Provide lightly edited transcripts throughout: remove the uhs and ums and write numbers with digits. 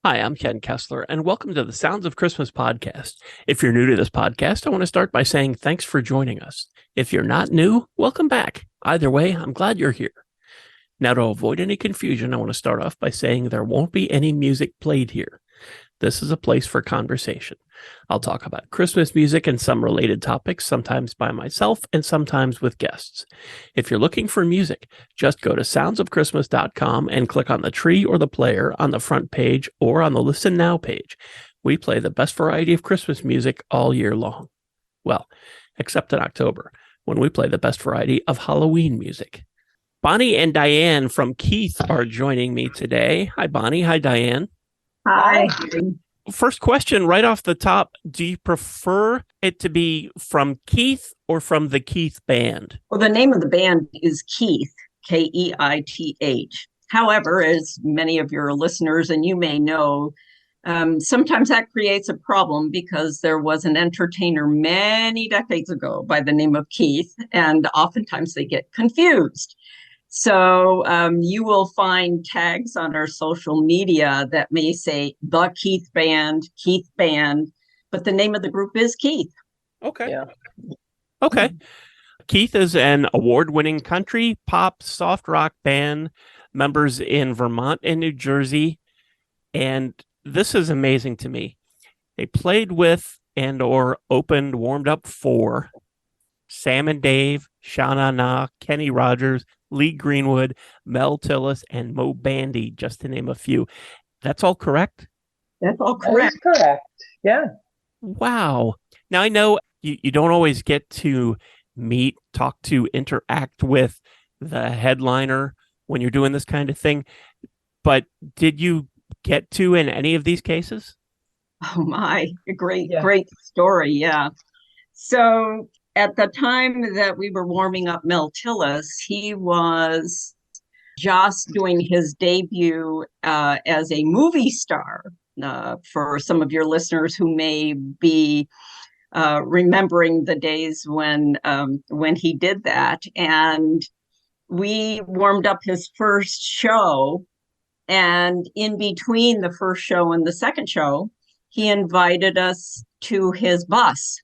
Hi, I'm Ken Kessler, and welcome to the Sounds of Christmas podcast. If you're new to this podcast, I want to start by saying thanks for joining us. If you're not new, welcome back. Either way, I'm glad you're here. Now, to avoid any confusion, I want to start off by saying there won't be any music played here. This is a place for conversation. I'll talk about Christmas music and some related topics, sometimes by myself and sometimes with guests. If you're looking for music, just go to soundsofchristmas.com and click on the tree or the player on the front page or on the Listen Now page. We play the best variety of Christmas music all year long. Well, except in October, when we play the best variety of Halloween music. Bonnie and Diane from Keith are joining me today. Hi, Bonnie. Hi, Diane. Hi. First question right off the top. Do you prefer it to be from Keith or from the Keith Band? Well, the name of the band is Keith, Keith. However, as many of your listeners and you may know, sometimes that creates a problem because there was an entertainer many decades ago by the name of Keith, and oftentimes they get confused. So you will find tags on our social media that may say the Keith Band, but the name of the group is Keith. Okay. Yeah. Okay. Keith is an award-winning country, pop, soft rock band, members in Vermont and New Jersey. And this is amazing to me. They played with and or warmed up for Sam and Dave, Sha Na Na, Kenny Rogers, Lee Greenwood, Mel Tillis, and Mo Bandy, just to name a few. That's all correct? That's all correct. That is correct. Yeah. Wow. Now, I know you don't always get to meet, talk to, interact with the headliner when you're doing this kind of thing, but did you get to in any of these cases? Oh, my. Great story. Yeah. So at the time that we were warming up Mel Tillis, he was just doing his debut as a movie star. For some of your listeners who may be remembering the days when he did that, and we warmed up his first show, and in between the first show and the second show, he invited us to his bus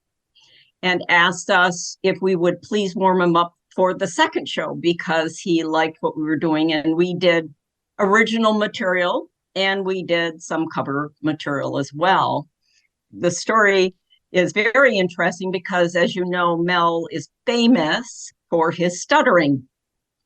and asked us if we would please warm him up for the second show because he liked what we were doing. And we did original material and we did some cover material as well. The story is very interesting because, as you know, Mel is famous for his stuttering.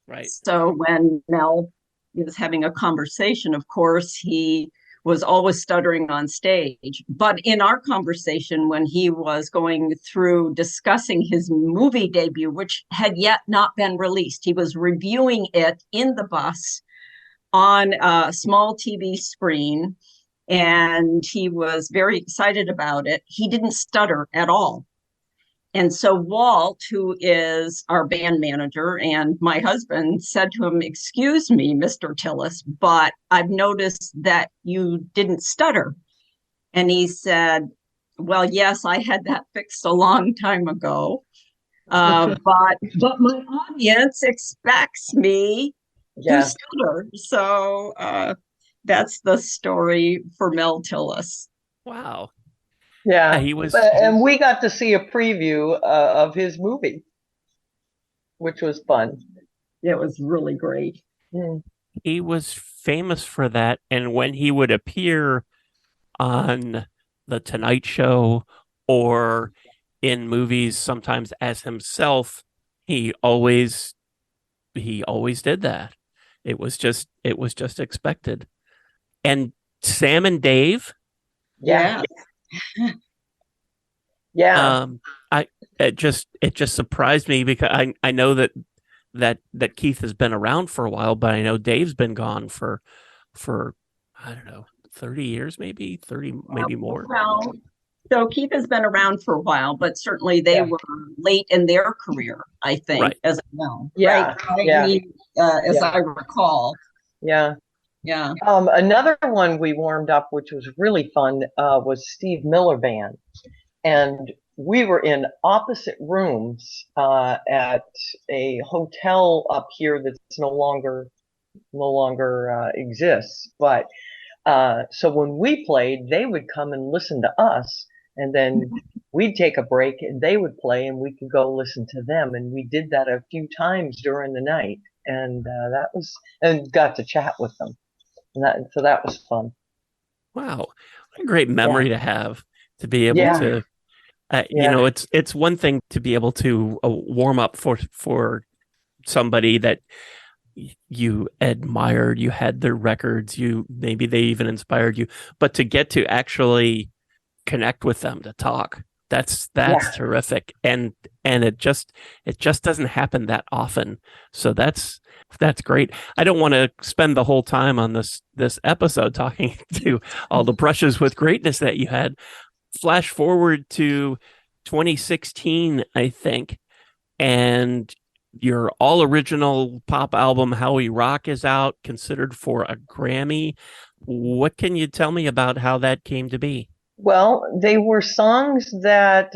Right. So when Mel is having a conversation, of course, he was always stuttering on stage. But in our conversation, when he was going through discussing his movie debut, which had yet not been released, he was reviewing it in the bus on a small TV screen, and he was very excited about it. He didn't stutter at all. And so Walt, who is our band manager and my husband, said to him, "Excuse me, Mr. Tillis, but I've noticed that you didn't stutter." And he said, "Well, yes, I had that fixed a long time ago. But my audience expects me to stutter." So that's the story for Mel Tillis. Wow. Yeah, he was, and we got to see a preview of his movie, which was fun. It was really great. He was famous for that, and when he would appear on The Tonight Show or in movies, sometimes as himself, he always did that. It was just expected. And Sam and Dave, yeah. It just surprised me because I know that Keith has been around for a while, but I know Dave's been gone for I don't know, 30 years, maybe 30, maybe more. Well, so Keith has been around for a while, but certainly they were late in their career, I think, right. As I know. Yeah. Right? I mean, as I recall. Yeah. Yeah. Another one we warmed up, which was really fun, was Steve Miller Band. And we were in opposite rooms at a hotel up here that's no longer exists. But So when we played, they would come and listen to us, and then we'd take a break and they would play and we could go listen to them. And we did that a few times during the night, and and got to chat with them. So that was fun. Wow. What a great memory to have, to be able Yeah. to, it's one thing to be able to warm up for somebody that you admired, you had their records, maybe they even inspired you, but to get to actually connect with them, to talk, that's terrific. And it just doesn't happen that often. So that's great. I don't want to spend the whole time on this episode talking to all the brushes with greatness that you had. Flash forward to 2016, I think, and your all original pop album, How We Rock, is out, considered for a Grammy. What can you tell me about how that came to be? Well, they were songs that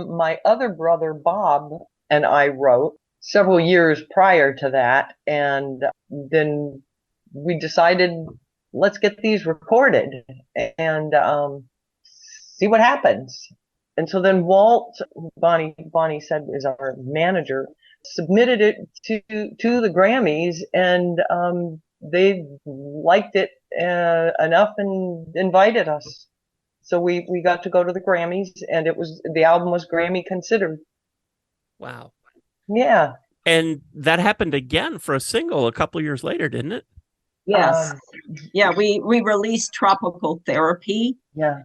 my other brother, Bob, and I wrote several years prior to that. And then we decided, let's get these recorded and see what happens. And so then Walt, Bonnie said is our manager, submitted it to the Grammys, and they liked it enough and invited us. So we got to go to the Grammys, and the album was Grammy considered. Wow. Yeah. And that happened again for a single a couple of years later, didn't it? Yes. We released Tropical Therapy. Yeah.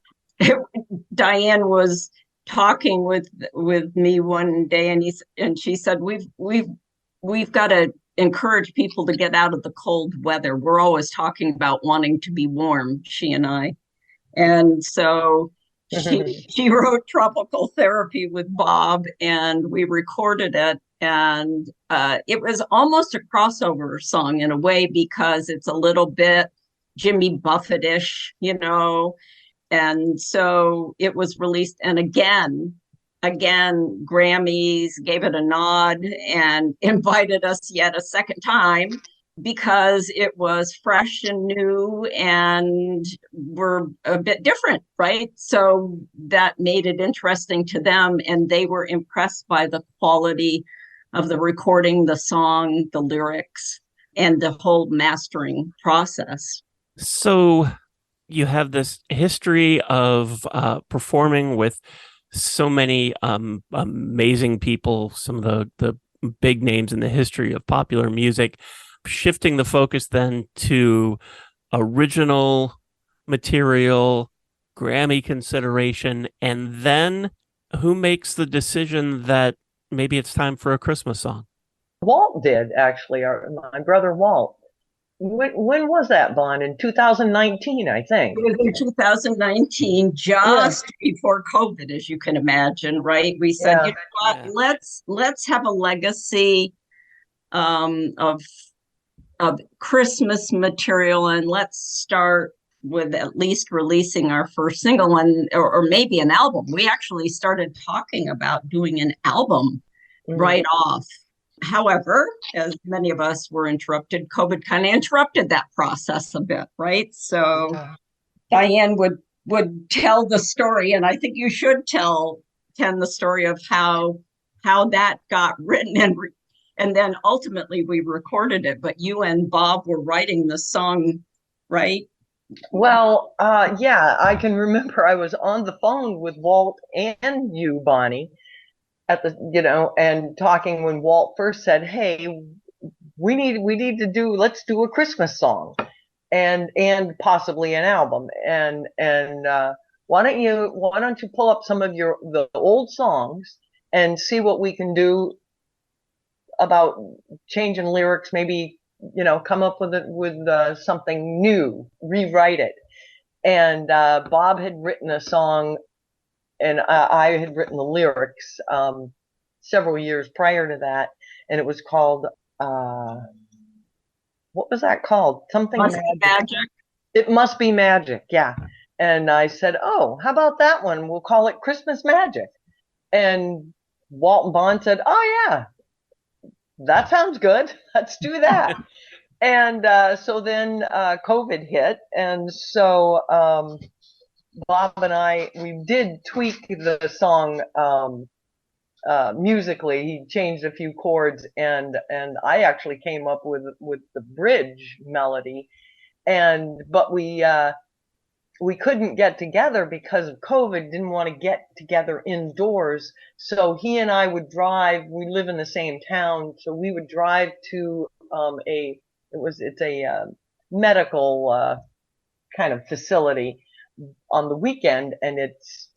Diane was talking with me one day, and she said, we've got to encourage people to get out of the cold weather. We're always talking about wanting to be warm, she and I. And so she wrote Tropical Therapy with Bob, and we recorded it. And it was almost a crossover song in a way, because it's a little bit Jimmy Buffett-ish, And so it was released. And again, Grammys gave it a nod and invited us yet a second time, because it was fresh and new and we're a bit different, right? So that made it interesting to them, and they were impressed by the quality of the recording, the song, the lyrics, and the whole mastering process. So you have this history of performing with so many amazing people, some of the big names in the history of popular music, shifting the focus then to original material, Grammy consideration, and then who makes the decision that maybe it's time for a Christmas song? Walt did, actually, my brother Walt. When was that, Bon? In 2019, I think. It was in 2019, just before COVID, as you can imagine, right? We said, you know what, let's have a legacy of Christmas material, and let's start with at least releasing our first single, or maybe an album. We actually started talking about doing an album right off. However, as many of us were interrupted, COVID kind of interrupted that process a bit, right? So Diane would tell the story, and I think you should tell Ken the story of how that got written, and then ultimately we recorded it. But you and Bob were writing the song, right? Well, I can remember I was on the phone with Walt and you, Bonnie, and talking when Walt first said, "Hey, let's do a Christmas song, and possibly an album, and why don't you pull up some of the old songs and see what we can do about changing lyrics, maybe come up with something new, rewrite it." And Bob had written a song, and I had written the lyrics several years prior to that, and it was called what was that called? Something Magic. It Must Be Magic, yeah. And I said, "Oh, how about that one? We'll call it Christmas Magic." And Walt and Bond said, "Oh yeah, that sounds good. Let's do that." And so then COVID hit, and so Bob and we did tweak the song musically. He changed a few chords, and I actually came up with the bridge melody, but we couldn't get together because of COVID, didn't want to get together indoors. So he and I would drive, we live in the same town, so we would drive to it's a medical kind of facility on the weekend, and it's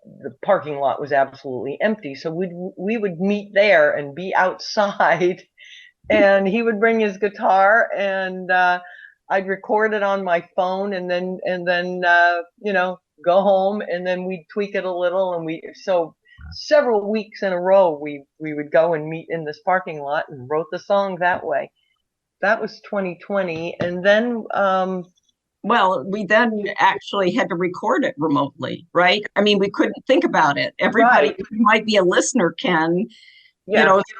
the parking lot was absolutely empty. So we would meet there and be outside, and he would bring his guitar, and I'd record it on my phone, and then go home, and then we'd tweak it a little, and so several weeks in a row we would go and meet in this parking lot and wrote the song that way. That was 2020, and then well, we then actually had to record it remotely, right? I mean, we couldn't think about it. Everybody who might be a listener can,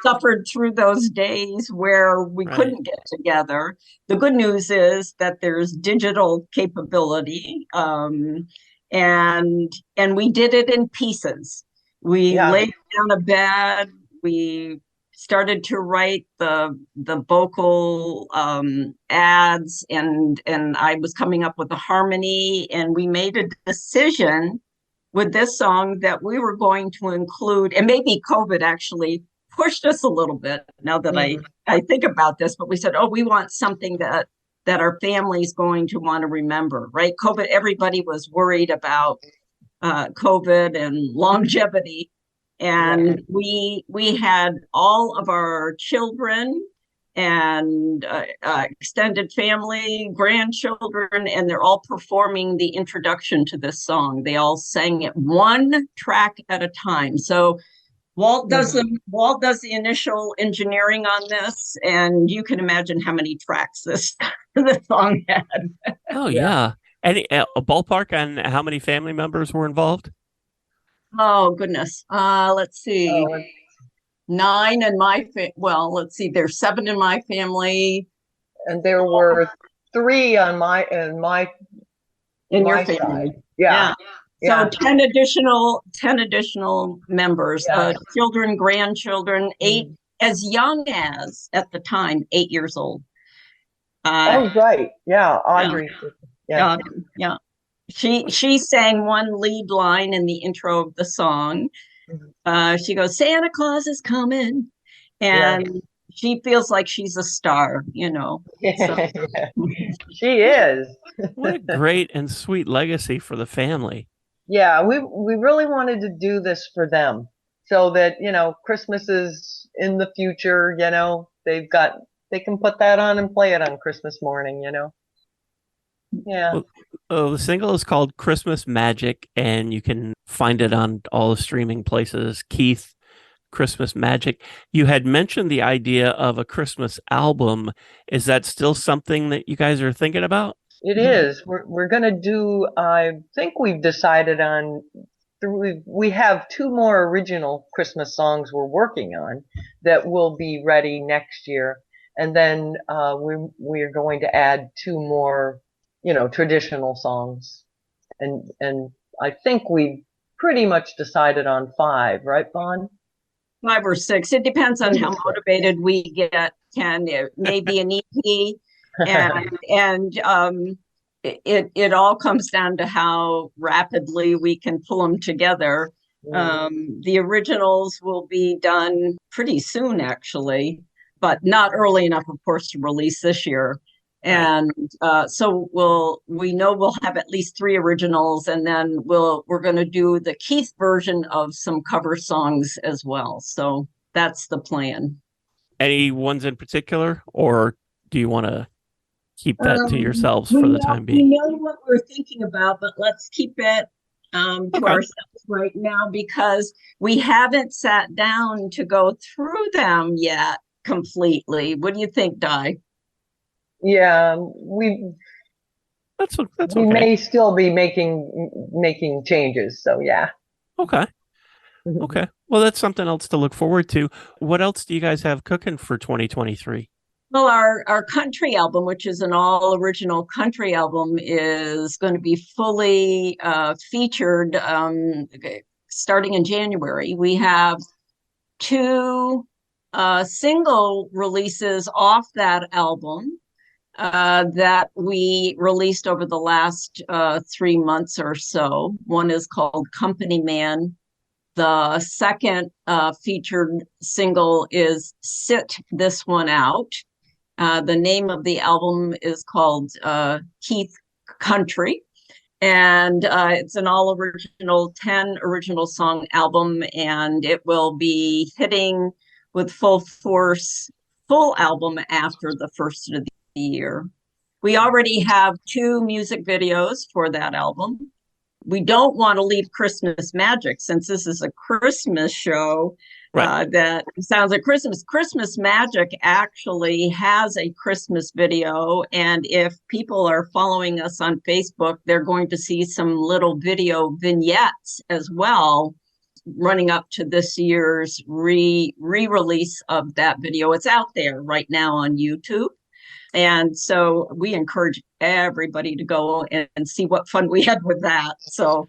suffered through those days where we couldn't get together. The good news is that there's digital capability, and we did it in pieces. We laid down a bed. We started to write the vocal ads, and I was coming up with a harmony, and we made a decision with this song that we were going to include, and maybe COVID actually pushed us a little bit now that I think about this, but we said, we want something that our family's going to want to remember, right? COVID, everybody was worried about COVID and longevity. And we had all of our children and extended family, grandchildren, and they're all performing the introduction to this song. They all sang it one track at a time. So Walt does the initial engineering on this, and you can imagine how many tracks this song had. Oh yeah. Any a ballpark on how many family members were involved? Oh goodness. Let's see. 9 in my let's see. There's 7 in my family, and there were 3 in your family. Side. Yeah. So 10 additional members, children, grandchildren, 8 as young as at the time 8 years old. Right. Yeah, Audrey. Yeah. She sang one lead line in the intro of the song. She goes, "Santa Claus is coming," and she feels like she's a star, So. She is. What a great and sweet legacy for the family. Yeah, we really wanted to do this for them, so that Christmas is in the future. They can put that on and play it on Christmas morning. Yeah. Well, the single is called Christmas Magic, and you can find it on all the streaming places. Keith, Christmas Magic. You had mentioned the idea of a Christmas album. Is that still something that you guys are thinking about? It is. We're going to do, I think we've decided on, we have 2 more original Christmas songs we're working on that will be ready next year. And then we're going to add 2 more, traditional songs. And I think we pretty much decided on 5, right, Bon? 5 or 6. It depends on how motivated we get. It may be an EP. And it all comes down to how rapidly we can pull them together. The originals will be done pretty soon, actually, but not early enough, of course, to release this year. And so we'll have at least 3 originals, and then we're going to do the Keith version of some cover songs as well. So that's the plan. Any ones in particular, or do you want to keep that to yourselves for the time being? We know what we're thinking about, but let's keep it to ourselves right now, because we haven't sat down to go through them yet completely. What do you think, Di? Yeah, we may still be making changes. So yeah. Okay. Okay. Well, that's something else to look forward to. What else do you guys have cooking for 2023? Well, our country album, which is an all original country album, is going to be fully featured starting in January. We have two single releases off that album that we released over the last 3 months or so. One is called Company Man. The second featured single is Sit This One Out. The name of the album is called Keith Country. And it's an all original 10 original song album, and it will be hitting with full force, full album after the first of the year. We already have 2 music videos for that album. We don't want to leave Christmas magic, since this is a Christmas show. Right. That sounds like Christmas. Christmas Magic actually has a Christmas video. And if people are following us on Facebook, they're going to see some little video vignettes as well, running up to this year's re-release of that video. It's out there right now on YouTube. And so we encourage everybody to go and see what fun we had with that. So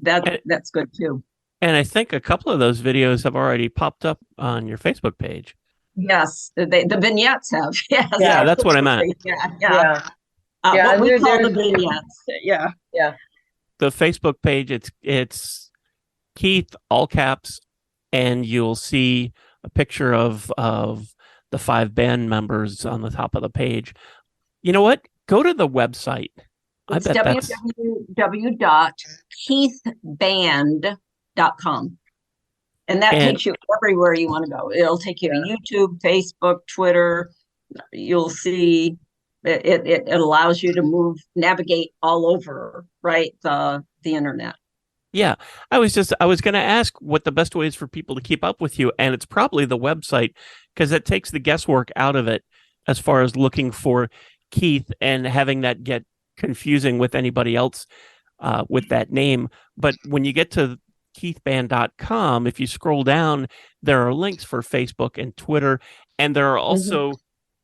that's good too. And I think a couple of those videos have already popped up on your Facebook page. Yes, the vignettes have. Yes, yeah, that's what I meant. Yeah. What we call the vignettes. Yeah. The Facebook page, it's Keith, all caps, and you'll see a picture of the 5 band members on the top of the page. You know what? Go to the website. It's www.keithband.com. And that takes you everywhere you want to go. It'll take you to YouTube, Facebook, Twitter. You'll see it allows you to navigate all over, right? The internet. Yeah. I was going to ask what the best way is for people to keep up with you. And it's probably the website, because it takes the guesswork out of it as far as looking for Keith and having that get confusing with anybody else with that name. But when you get to keithband.com, if you scroll down, there are links for Facebook and Twitter, and there are also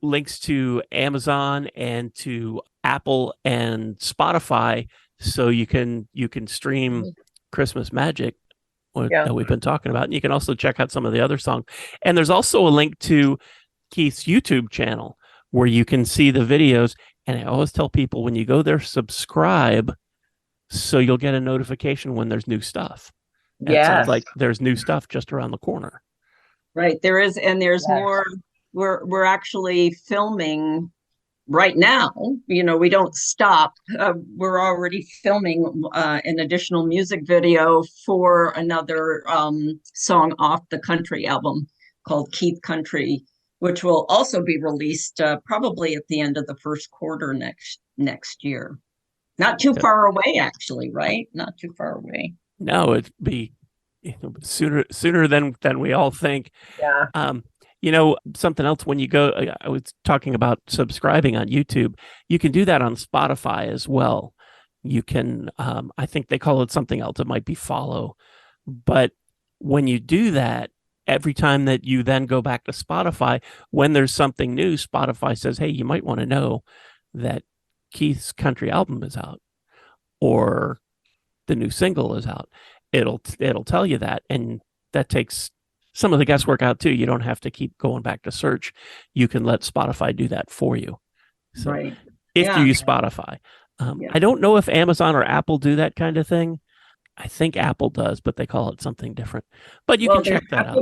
links to Amazon and to Apple and Spotify, so you can stream Christmas Magic that we've been talking about. And you can also check out some of the other songs. And there's also a link to Keith's YouTube channel where you can see the videos. And I always tell people, when you go there, subscribe so you'll get a notification when there's new stuff. It sounds like there's new stuff just around the corner. Right. There is, and there's more. We're actually filming right now. You know, we don't stop. We're already filming an additional music video for another song off the country album called Keith Country, which will also be released probably at the end of the first quarter next year. Not too far away, actually, right? Not too far away. No, it'd be sooner than we all think. Yeah. You know, something else, when you go, I was talking about subscribing on YouTube. You can do that on Spotify as well. You can, I think they call it something else. It might be follow. But when you do that, every time that you then go back to Spotify, when there's something new, Spotify says, hey, you might want to know that Keith's country album is out, or the new single is out. It'll tell you that, and that takes some of the guesswork out too. You don't have to keep going back to search. You can let Spotify do that for you. So if you use Spotify. I don't know if Amazon or Apple do that kind of thing. I think Apple does, but they call it something different. But you can check that out.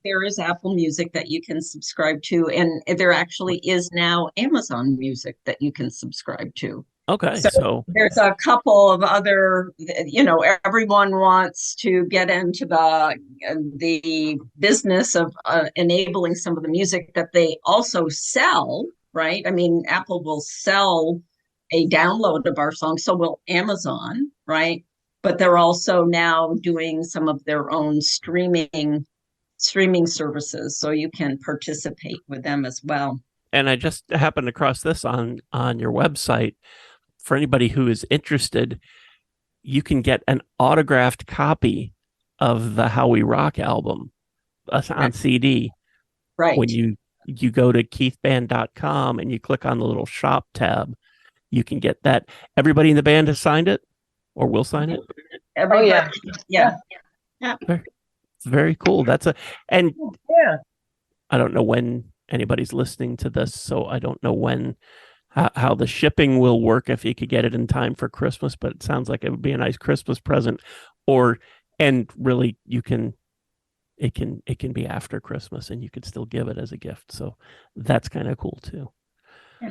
There is Apple Music that you can subscribe to, and there actually is now Amazon Music that you can subscribe to. Okay, so there's a couple of other, everyone wants to get into the business of enabling some of the music that they also sell, right? I mean, Apple will sell a download of our song, so will Amazon, right? But they're also now doing some of their own streaming services, so you can participate with them as well. And I just happened across this on your website. For anybody who is interested, you can get an autographed copy of the How We Rock album on CD. Right. When you you go to keithband.com and you click on the little shop tab, you can get that. Everybody in the band has signed it or will sign it. Everybody, yeah. It's very cool. And Yeah. I don't know when anybody's listening to this, so I don't know how the shipping will work if you could get it in time for Christmas, but it sounds like it would be a nice Christmas present. And really it can be after Christmas and you could still give it as a gift. So that's kind of cool too.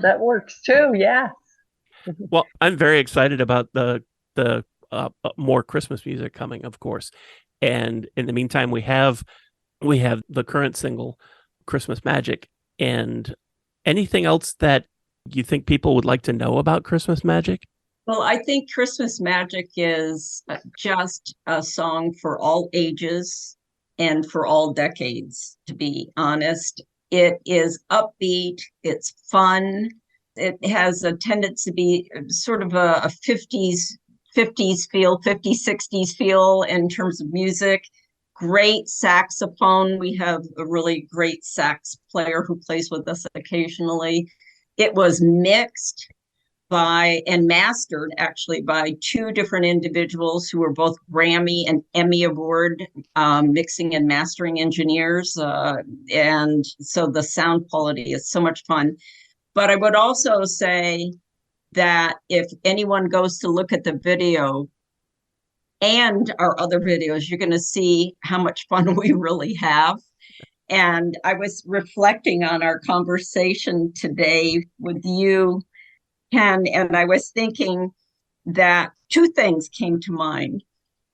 That works too. Yeah. Well, I'm very excited about the more Christmas music coming, of course. And in the meantime, we have the current single, Christmas Magic. And anything else that you think people would like to know about Christmas Magic? Well, I think Christmas Magic is just a song for all ages and for all decades, to be honest. It is upbeat, it's fun. It has a tendency to be sort of a 50s feel, 50s, 60s feel in terms of music. Great saxophone. We have a really great sax player who plays with us occasionally. It was mixed and mastered actually by two different individuals who were both Grammy and Emmy Award mixing and mastering engineers. And so the sound quality is so much fun. But I would also say that if anyone goes to look at the video and our other videos, you're going to see how much fun we really have. And I was reflecting on our conversation today with you, Ken, and I was thinking that two things came to mind.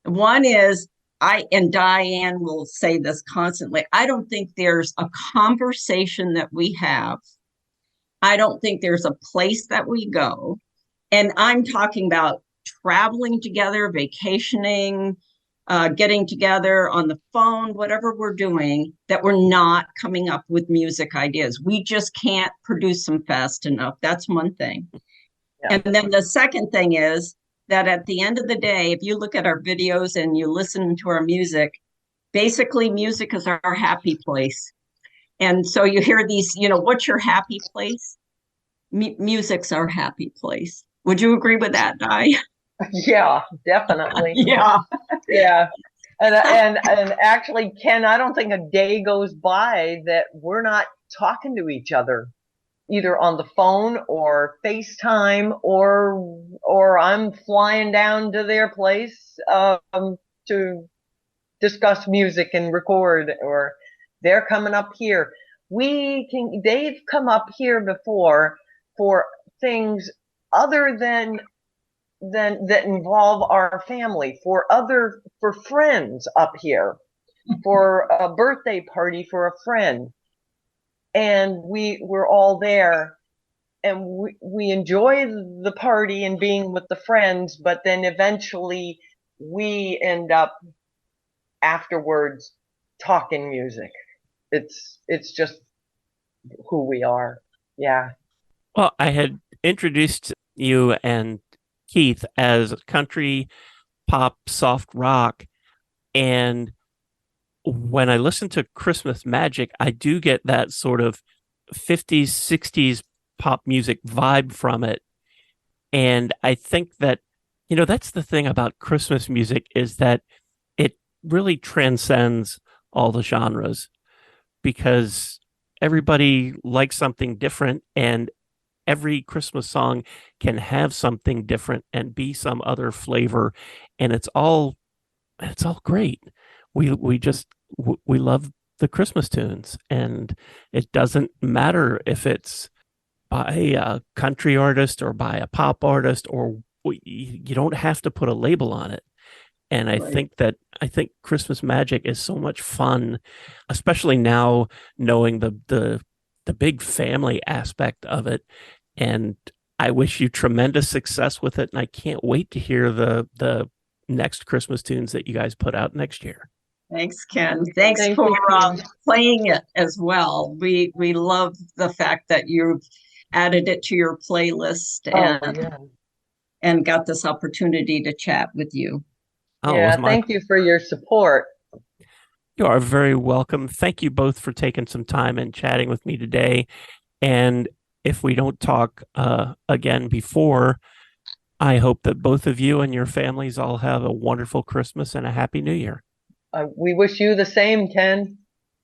One is, and Diane will say this constantly, I don't think there's a conversation that we have. I don't think there's a place that we go. And I'm talking about traveling together, vacationing, getting together on the phone, whatever we're doing, that we're not coming up with music ideas. We just can't produce them fast enough. That's one thing. Yeah. And then the second thing is that at the end of the day, if you look at our videos and you listen to our music, basically music is our happy place. And so you hear these, what's your happy place? Music's our happy place. Would you agree with that, Di? Yeah, definitely. Yeah. Yeah. And actually, Ken, I don't think a day goes by that we're not talking to each other, either on the phone or FaceTime, or I'm flying down to their place to discuss music and record, or they're coming up here. They've come up here before for things other than that involve our family, for friends up here, for a birthday party for a friend. And we're all there, and we enjoy the party and being with the friends, but then eventually we end up afterwards talking music. It's just who we are. Yeah. Well, I had introduced you and Keith as country, pop, soft rock, and when I listen to Christmas Magic, I do get that sort of 50s, 60s pop music vibe from it. And I think that, that's the thing about Christmas music, is that it really transcends all the genres, because everybody likes something different, and every Christmas song can have something different and be some other flavor. And it's all great. We love the Christmas tunes, and it doesn't matter if it's by a country artist or by a pop artist, or you don't have to put a label on it. And I think Christmas Magic is so much fun, especially now knowing the big family aspect of it. And I wish you tremendous success with it. And I can't wait to hear the next Christmas tunes that you guys put out next year. Thanks, Ken. Thanks for playing it as well. We love the fact that you've added it to your playlist and got this opportunity to chat with you. Thank you for your support. You are very welcome. Thank you both for taking some time and chatting with me today. And if we don't talk again before, I hope that both of you and your families all have a wonderful Christmas and a happy New Year. We wish you the same, Ken.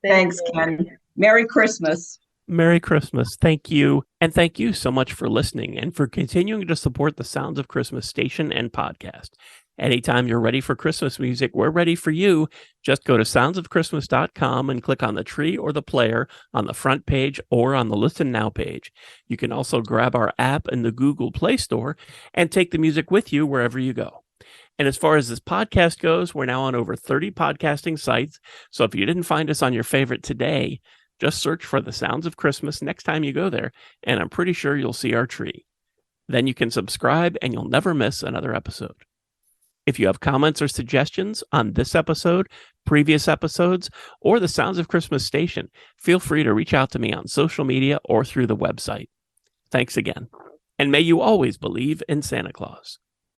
Thanks, Ken. Merry Christmas. Merry Christmas. Thank you. And thank you so much for listening and for continuing to support the Sounds of Christmas station and podcast. Anytime you're ready for Christmas music, we're ready for you. Just go to soundsofchristmas.com and click on the tree or the player on the front page or on the Listen Now page. You can also grab our app in the Google Play Store and take the music with you wherever you go. And as far as this podcast goes, we're now on over 30 podcasting sites. So if you didn't find us on your favorite today, just search for the Sounds of Christmas next time you go there, and I'm pretty sure you'll see our tree. Then you can subscribe and you'll never miss another episode. If you have comments or suggestions on this episode, previous episodes, or the Sounds of Christmas station, feel free to reach out to me on social media or through the website. Thanks again. And may you always believe in Santa Claus.